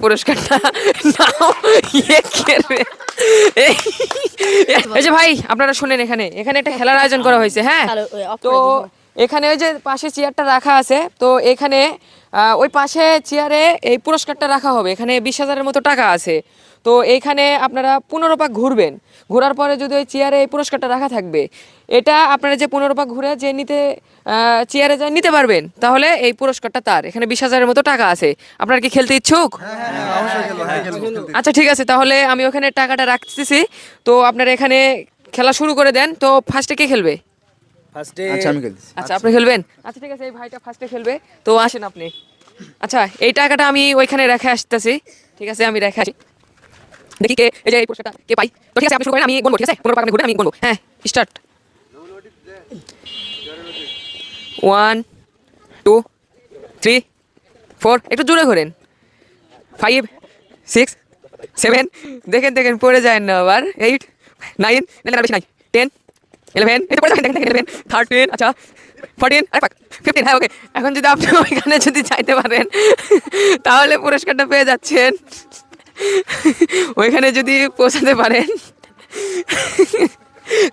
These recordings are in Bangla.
পুরস্কারটা নাও। এই যে ভাই আপনারা শুনেন, এখানে এখানে একটা খেলার আয়োজন করা হয়েছে। হ্যাঁ, তো এখানে ওই যে পাশে চেয়ারটা রাখা আছে, তো এখানে ওই পাশে চেয়ারে এই পুরস্কারটা রাখা হবে। এখানে 20,000-এর মতো টাকা আছে। তো এইখানে আপনারা 15 পাক ঘুরবেন। ঘোরার পরে যদি ওই চেয়ারে এই পুরস্কারটা রাখা থাকবে, এটা আপনারা যে 15 পাক ঘুরে যে নিতে চেয়ারে যায় নিতে পারবেন, তাহলে এই পুরস্কারটা তার। এখানে 20,000-এর মতো টাকা আছে। আপনারা কি খেলতে ইচ্ছুক? আচ্ছা ঠিক আছে, তাহলে আমি ওখানে টাকাটা রাখতেছি। তো আপনারা এখানে খেলা শুরু করে দেন। তো ফার্স্টে কে খেলবে? আচ্ছা আমি খেলতেছি। আচ্ছা আপনি খেলবেন? আচ্ছা ঠিক আছে, এই ভাইটা ফার্স্টে খেলবে। তো আসেন আপনি। আচ্ছা এই টাকাটা আমি ওইখানে রেখে আসতেছি। ঠিক আছে, আমি রেখে আসি। দেখি কে এই যে এই পুরস্কারটা কে পাই। তো ঠিক আছে, আপনি শুরু করেন, আমি গুনবো। ঠিক আছে, 15 পাক আপনি ঘুরে আমি গুনবো। হ্যাঁ, স্টার্ট। 1 2 3 4, একটু জোরে ঘোরেন। 5 6 7, দেখেন দেখেন পড়ে যায় না আবার। 8 9, না বেশি নাই, 10 11, এই তো পড়ে যাবেন, দেখেন 11 13, আচ্ছা 14, আরে 15। হ্যাঁ ওকে, এখন যদি আপনি ওইখানে যদি চাইতে পারেন তাহলে পুরস্কারটা পেয়ে যাচ্ছেন। ওইখানে যদি পৌঁছাতে পারেন।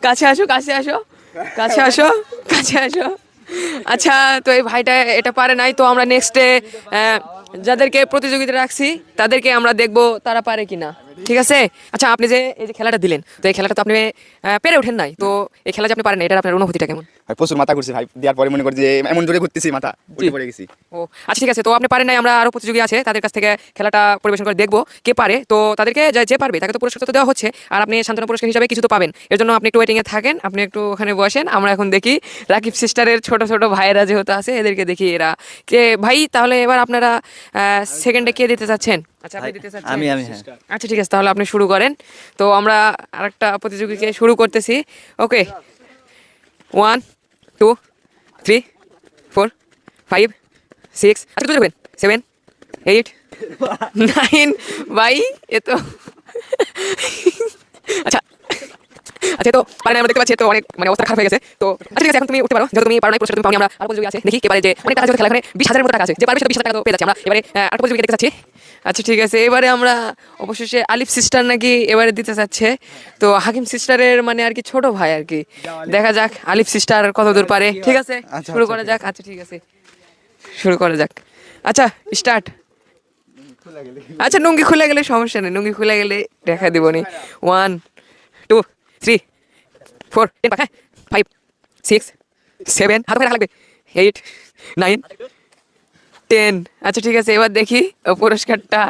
কাছে আসো কাছে আসো কাছে আসো কাছে আসো। আচ্ছা, তো এই ভাইটা এটা পারে নাই, তো আমরা নেক্সটে যাদেরকে প্রতিযোগিতা রাখছি তাদেরকে আমরা দেখব তারা পারে কিনা। ঠিক আছে। আচ্ছা আপনি যে এই যে খেলাটা দিলেন, তো এই খেলাটা তো আপনি পেরে ওঠেন নাই, তো এই খেলা যে আপনি পারেন না, এটার আপনার অনুভূতিটা কেমন? ভাই প্রচুর মাথা ঘুরছে ভাই, দেওয়ার পরে মনে করি যে এমন জোরে ঘুরতেছি মাথা উল্টে পড়ে গেছি। ও আচ্ছা ঠিক আছে, তো আপনি পারেন নাই, আমরা আরো প্রতিযোগী আছে তাদের কাছ থেকে খেলাটা পরিবেশন করে দেখবো কে পারে। তো তাদেরকে যে পারবে তাকে তো পুরস্কার তো দেওয়া হচ্ছে, আর আপনি সান্ত্বনা পুরস্কার হিসাবে কিছু তো পাবেন। এর জন্য আপনি একটু ওয়েটিং এ থাকেন, আপনি একটু ওখানে বসেন। আমরা এখন দেখি রাকিব সিস্টারের ছোট ছোট ভাইয়েরা যেহেতু আছে, এদেরকে দেখি এরা কে ভাই। তাহলে এবার আপনারা সেকেন্ডে কে দিতে চাচ্ছেন? আচ্ছা আপনি দিতে চাচ্ছেন? আমি হ্যাঁ। আচ্ছা ঠিক আছে, তাহলে আপনি শুরু করেন। তো আমরা আরেকটা প্রতিযোগীকে শুরু করতেছি। ওকে, 1 2 3 4 5 6, আচ্ছা তুই যাবেন 7 8 9 ভাই এ তো আচ্ছা আচ্ছা, তো পারে না আমরা দেখতে পাচ্ছি, তো অনেক মানে অবস্থা খারাপ হয়ে গেছে। তো আচ্ছা ঠিক আছে, এখন তুমি উঠতে পারো, যেহেতু তুমি পারো নাই পুরস্কার তুমি পাওনি। আমরা আরো প্রতিযোগী আছে, দেখি কে পারে। যে অনেক টাকা যেহেতু খেলা, এখানে 20,000-এর মতো টাকা আছে, যে পারবে সেটা 20,000 টাকা তো পেয়ে যাচ্ছে। আমরা এবারে আরেকটা প্রতিযোগী দেখতে চাচ্ছি। আচ্ছা ঠিক আছে, এবারে আমরা অবশেষে আলিফ সিস্টার নাকি এবারে দিতে চাচ্ছে। তো হাকিম সিস্টারের মানে আর কি ছোট ভাই আর কি। দেখা যাক আলিফ সিস্টার কতদূর পারে। ঠিক আছে, শুরু করা যাক। আচ্ছা ঠিক আছে, শুরু করা যাক। আচ্ছা স্টার্ট। আচ্ছা লুঙ্গি খুলে গেলে সমস্যা নেই, লুঙ্গি খুলে গেলে দেখা দিবনি। 1 2 3 4, 10 পাক, হ্যাঁ 5 6 7, হাত ধরে রাখা লাগবে, 8 9 10। আচ্ছা ঠিক আছে, এবার দেখি পুরস্কারটা